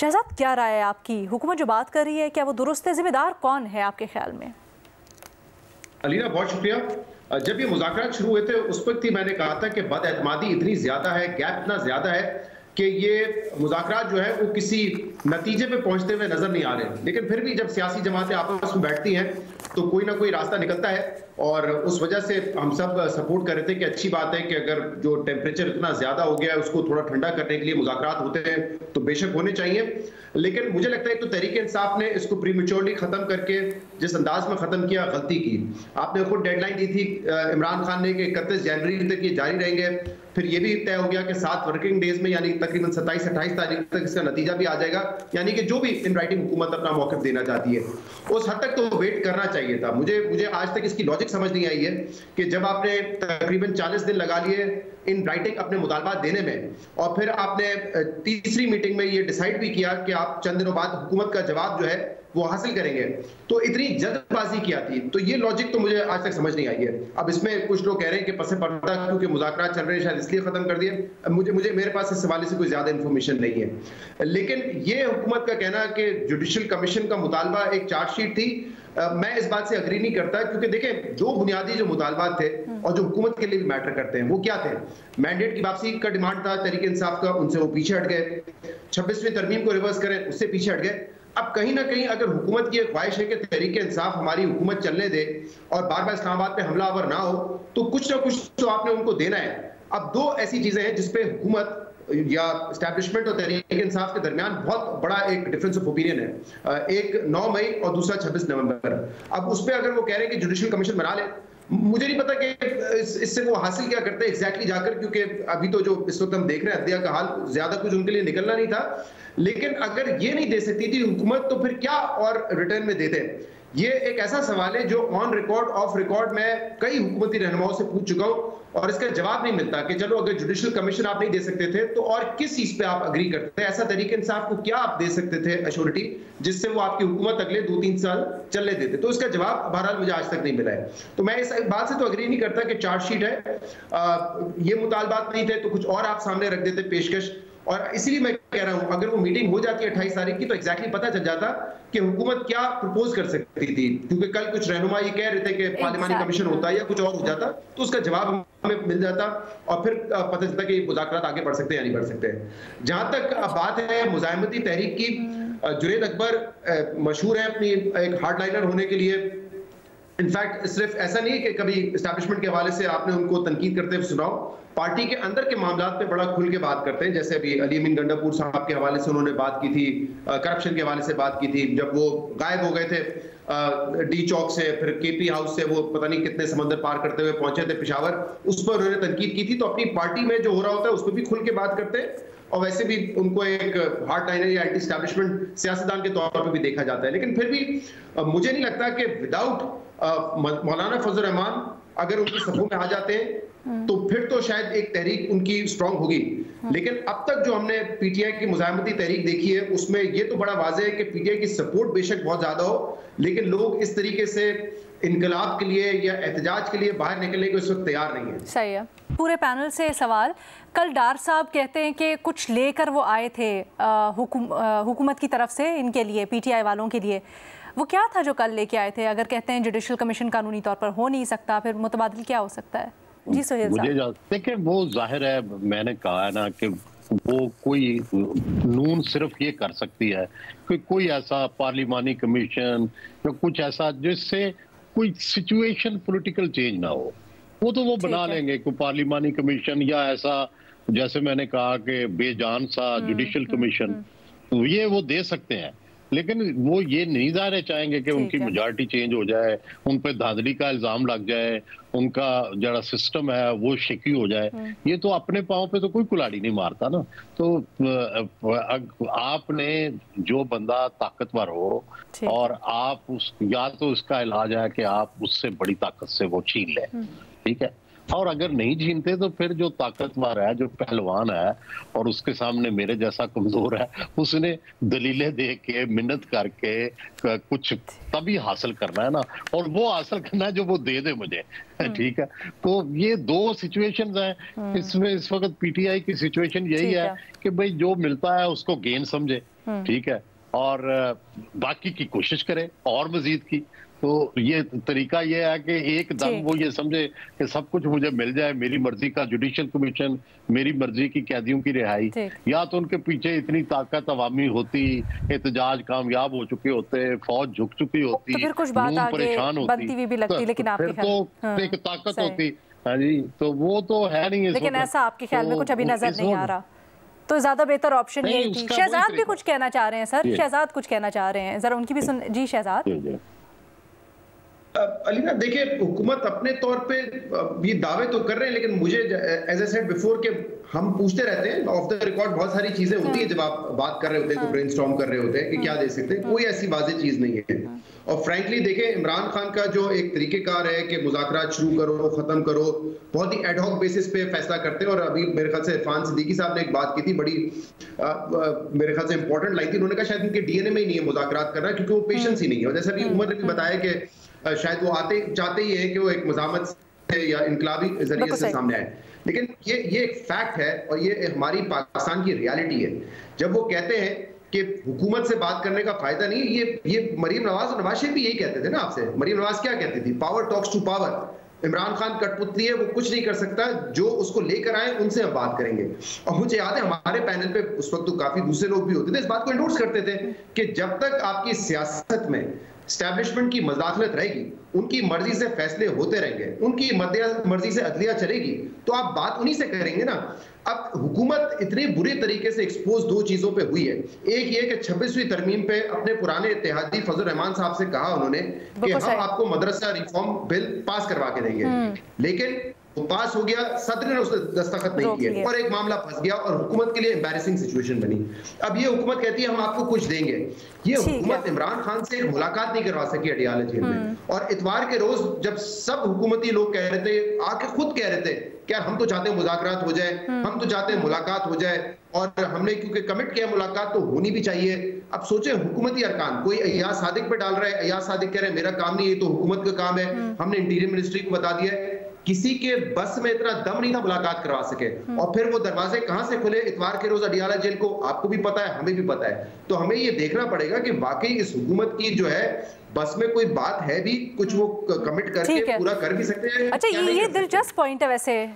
शहजाद, क्या राय है आपकी? हुकूमत जो बात कर रही है, क्या वो दुरुस्त है? जिम्मेदार कौन है आपके ख्याल में? अलीना, बहुत शुक्रिया। जब ये मुज़ाकरात शुरू हुए थे उस वक्त ही मैंने कहा था कि बदएतमादी इतनी ज्यादा है, गैप इतना ज्यादा है कि ये मुज़ाकरात जो है वो किसी नतीजे पे पहुंचते हुए नजर नहीं आ रहे। लेकिन फिर भी जब सियासी जमातें आपस में बैठती हैं तो कोई ना कोई रास्ता निकलता है, और उस वजह से हम सब सपोर्ट कर रहे थे कि अच्छी बात है कि अगर जो टेम्परेचर इतना ज्यादा हो गया है उसको थोड़ा ठंडा करने के लिए मुज़ाकरात होते हैं तो बेशक होने चाहिए। लेकिन मुझे लगता है तो तहरीक इंसाफ ने इसको प्रीमेच्योरली खत्म करके जिस अंदाज में खत्म किया, गलती की। आपने खुद डेडलाइन दी थी इमरान खान ने कि 31 जनवरी तक ये जारी रहेंगे, फिर ये भी तय हो गया कि 7 वर्किंग डेज में यानी तकरीबन 27-28 तारीख तक इसका नतीजा भी आ जाएगा, यानी कि जो भी इन राइटिंग हुकूमत अपना मौक़िफ़ देना चाहती है उस हद तक तो वेट करना चाहिए था। मुझे आज तक इसकी लॉजिक समझ नहीं आई है कि जब आपने तकरीबन 40 दिन लगा लिए इन राइटिंग अपने मुतालबात देने में, और फिर आपने तीसरी मीटिंग में ये डिसाइड भी किया कि आप चंद दिनों बाद हुकूमत का जवाब जो है वो हासिल करेंगे, तो इतनी जल्दबाजी क्या थी? तो ये लॉजिक तो मुझे आज तक समझ नहीं आई है। अब इसमें कुछ लोग कह रहे हैं कि पसे पर्दा क्योंकि मुज़ाकरात चल रहे हैं शायद इसलिए खत्म कर दिए। मेरे पास इस हवाले से कोई ज्यादा इंफॉर्मेशन नहीं है। लेकिन ये हुकूमत का कहना कि जुडिशल कमीशन का मुतालबा एक चार्जशीट थी, मैं इस बात से अग्री नहीं करता, क्योंकि देखें दो बुनियादी जो मुतालबात थे और जो हुकूमत के लिए भी मैटर करते हैं वो क्या थे। मैंडेट की वापसी का डिमांड था तहरीक इंसाफ का, उनसे वो पीछे हट गए। 26वीं तरमीम को रिवर्स करें, उससे पीछे हट गए। अब कहीं ना कहीं अगर हुकूमत की एक ख्वाहिश है कि तहरीक इंसाफ हमारी हुकूमत चलने दे और बार बार इस्लामाबाद पे हमलावर ना हो, तो कुछ ना कुछ तो आपने उनको देना है। अब दो ऐसी चीजें हैं जिसपे हुकूमत या एस्टैब्लिशमेंट और तहरीक इंसाफ के दरमियान बहुत बड़ा एक डिफरेंस ऑफ ओपिनियन है, एक 9 मई और दूसरा 26 नवंबर। अब उस पर अगर वो कह रहे हैं कि जुडिशल कमीशन बना ले, मुझे नहीं पता कि इससे वो हासिल क्या करते हैं एग्जैक्टली जाकर, क्योंकि अभी तो जो इस वक्त हम देख रहे हैं अदलिया का हाल, ज्यादा कुछ उनके लिए निकलना नहीं था। लेकिन अगर ये नहीं दे सकती थी हुकूमत तो फिर क्या और रिटर्न में देते? ये एक ऐसा सवाल है जो ऑन रिकॉर्ड ऑफ रिकॉर्ड मैं कई हुकूमती रहनुमाओं से पूछ चुका हूं और इसका जवाब नहीं मिलता कि चलो अगर जुडिशल कमीशन आप नहीं दे सकते थे तो और किस चीज पे आप अग्री करते थे? ऐसा तहरीक इंसाफ को क्या आप दे सकते थे अश्योरिटी जिससे वो आपकी हुकूमत अगले 2-3 साल चलने देते? तो इसका जवाब बहरहाल मुझे आज तक नहीं मिला है। तो मैं इस बात से तो अग्री नहीं करता कि चार्जशीट है, ये मुतालबात नहीं थे तो कुछ और आप सामने रख देते पेशकश। और इसीलिए मैं कह रहा हूं अगर वो मीटिंग हो जाती है 28 तारीख की तो एग्जैक्टली पता चल जाता कि हुकूमत क्या प्रपोज कर सकती थी, क्योंकि कल कुछ रहनुमा ये कह रहे थे कि पार्लिमानी कमीशन होता है या कुछ और हो जाता, तो उसका जवाब हमें मिल जाता और फिर पता चलता कि मुज़ाकरात आगे बढ़ सकते हैं या नहीं बढ़ सकते। जहां तक बात है मुज़ाहिमती तहरीक की, जुनैद अकबर मशहूर है अपनी एक हार्डलाइनर होने के लिए। इनफैक्ट सिर्फ ऐसा नहीं है कि कभी एस्टैब्लिशमेंट के हवाले से आपने उनको तनकीद करते हुए सुनाओ, पार्टी के अंदर के मामलात पे बड़ा खुल के बात करते हैं। जैसे अभी अली अमीन गंडापुर साहब के हवाले से उन्होंने बात की थी, करप्शन के हवाले से बात की थी, जब वो गायब हो गए थे डी चौक से, फिर केपी हाउस से वो पता नहीं कितने समंदर पार करते हुए पहुंचे थे पेशावर, उस पर उन्होंने तनकीद की थी। तो अपनी पार्टी में जो हो रहा होता है उस पर भी खुल के बात करते हैं और वैसे भी उनको एक हार्ड लाइनर या एंटी एस्टैब्लिशमेंट सियासतदान के तौर पर भी देखा जाता है। लेकिन फिर भी मुझे नहीं लगता कि विदाउट मौलाना फजल रहमान अगर उनके सफों में आ जाते हैं तो फिर तो शायद एक तहरीक उनकी स्ट्रांग होगी। लेकिन अब तक जो हमने पीटीआई की मुज़ाहिमती तहरीक देखी है उसमें ये तो बड़ा वाज़ेह है कि पीटीआई की सपोर्ट बेशक बहुत ज्यादा हो, लेकिन लोग इस तरीके से इनकलाब के लिए या एहतजाज के लिए बाहर निकलने को इस वक्त तैयार नहीं है। सही है। पूरे पैनल से सवाल, कल डार साहब कहते हैं कि कुछ लेकर वो आए थे हुकूमत की तरफ से इनके लिए, पीटीआई वालों के लिए, वो क्या था जो कल लेके आए थे? अगर कहते हैं जुडिशल कमीशन कानूनी तौर पर हो नहीं सकता, फिर मुतबादिल क्या हो सकता है? जी सुहेल साहब। देखिए वो जाहिर है, मैंने कहा है ना कि वो कोई नून सिर्फ ये कर सकती है कि कोई ऐसा पार्लिमानी कमीशन या कुछ ऐसा जिससे कोई सिचुएशन पॉलिटिकल चेंज ना हो, वो तो वो बना लेंगे कोई पार्लिमानी कमीशन या ऐसा जैसे मैंने कहा कि बेजान सा जुडिशल कमीशन, ये वो दे सकते हैं। लेकिन वो ये नहीं ज़ाहिर चाहेंगे कि उनकी मेजॉरिटी चेंज हो जाए, उन पर धांधली का इल्ज़ाम लग जाए, उनका जरा सिस्टम है वो शेकी हो जाए। ये तो अपने पाँव पे तो कोई कुल्हाड़ी नहीं मारता ना। तो आपने जो बंदा ताकतवर हो और आप उस या तो इसका इलाज है कि आप उससे बड़ी ताकत से वो छीन लें, ठीक है। और अगर नहीं छीनते तो फिर जो ताकतवर है, जो पहलवान है और उसके सामने मेरे जैसा कमजोर है, उसने दलीलें दे के मिन्नत करके कुछ तभी हासिल करना है ना, और वो हासिल करना है जो वो दे दे मुझे। ठीक है, तो ये दो सिचुएशंस हैं इसमें। इस वक्त पीटीआई की सिचुएशन यही है कि भाई जो मिलता है उसको गेन समझे, ठीक है, और बाकी की कोशिश करे और मजीद की। तो ये तरीका ये है कि एक दम वो ये समझे कि सब कुछ मुझे मिल जाए, मेरी मर्जी का जुडिशियल कमीशन, मेरी मर्जी की कैदियों की रिहाई, या तो उनके पीछे इतनी ताकत अवामी होती, एहतजाज कामयाब हो चुके होते, फौज झुक चुकी होती, तो फिर कुछ बात आगे परेशान होती, बनती हुई भी लगती, लेकिन आपके फिर तो एक ताकत होती। हाँ जी, तो वो तो है नहीं, लेकिन ऐसा आपके ख्याल में कुछ अभी नजर नहीं आ रहा, तो ज्यादा बेहतर ऑप्शन यही थी। शहजाद भी कुछ कहना चाह रहे हैं सर, शहजाद कुछ कहना चाह रहे हैं, जरा उनकी भी सुन। जी शहजाद। अलीना देखिए, हुकूमत अपने तौर पे ये दावे तो कर रहे हैं, लेकिन मुझे एज आई सेड बिफोर के हम पूछते रहते हैं ऑफ द रिकॉर्ड, बहुत सारी चीजें होती है जब आप बात कर रहे होते हैं, ब्रेनस्टॉर्म कर रहे होते हैं कि क्या दे सकते हैं, कोई ऐसी वाज़ेह चीज नहीं है। और फ्रैंकली देखें, इमरान खान का जो एक तरीकेकार है कि मुज़ाकरात शुरू करो खत्म करो, बहुत ही एडहॉक बेसिस पे फैसला करते हैं। और अभी मेरे ख्याल से इरफान सिद्दीकी साहब ने एक बात की थी, बड़ी मेरे ख्याल से इंपॉर्टेंट लाइन थी। उन्होंने कहा शायद उनके डीएनए में ही नहीं है मुज़ाकरात करना, क्योंकि वो पेशेंस ही नहीं है। और जैसे अभी उमर ने भी बताया कि शायद वो चाहते ही है कि वो एक मज़ामत से या इनकलाबी जरिए से सामने आए, लेकिन ये एक फैक्ट है और ये हमारी पाकिस्तान की रियलिटी है। जब वो कहते हैं कि हुकूमत से बात करने का फायदा नहीं, ये मरीम नवाज और नवाज शरीफ भी यही कहते थे ना आपसे। मरीम नवाज क्या कहती थी? Power talks to power. Imran Khan कठपुतली है, वो कुछ नहीं कर सकता, जो उसको लेकर आए उनसे हम बात करेंगे। और मुझे याद है हमारे पैनल पे उस वक्त तो काफी दूसरे लोग भी होते थे, इस बात को एंडोर्स करते थे कि जब तक आपकी सियासत में एस्टैब्लिशमेंट की मदाखलत रहेगी, उनकी मर्जी से फैसले होते रहेंगे, उनकी मर्जी से अदलिया चलेगी, तो आप बात उन्हीं से करेंगे ना। अब हुकूमत इतने बुरे तरीके से एक्सपोज दो चीजों पे हुई है। एक ये कि 26वीं तरमीम पे अपने पुराने इत्तेहादी फजल रहमान साहब से कहा उन्होंने कि हम आपको मदरसा रिफॉर्म बिल पास करवा के देंगे, लेकिन वो पास हो गया, सदर ने उसने दस्तखत नहीं किए और एक मामला फंस गया और हुकूमत के लिए एम्बैरेसिंग सिचुएशन बनी। अब ये हुकूमत कहती है हम आपको कुछ देंगे। ये हुकूमत इमरान खान से मुलाकात नहीं करवा सकी अडियाला जेल में, और इतवार के रोज जब सब हुकूमती लोग कह रहे थे, आके खुद कह रहे थे क्या हम तो चाहते हैं मुज़ाकरात हो जाए, हम तो चाहते हैं मुलाकात हो जाए, और हमने क्योंकि कमिट किया मुलाकात तो होनी भी चाहिए। अब सोचे हुकूमती अरकान, कोई अय्याज सादिक पे डाल रहा है, अय्याज सादिक कह रहे हैं मेरा काम नहीं है, तो हुकूमत का काम है, हमने इंटीरियर मिनिस्ट्री को बता दिया है। किसी के बस में इतना दम नहीं था मुलाकात करवा सके, और फिर वो दरवाजे कहां से खुले इतवार के रोज अडियाला जेल को, आपको भी पता है, हमें भी पता है। तो हमें ये देखना पड़ेगा कि वाकई इस हुकूमत की जो है बस में कोई बात है भी, कुछ वो कमिट करके पूरा कर भी सकते हैं। अच्छा, ये दिलचस्प पॉइंट है वैसे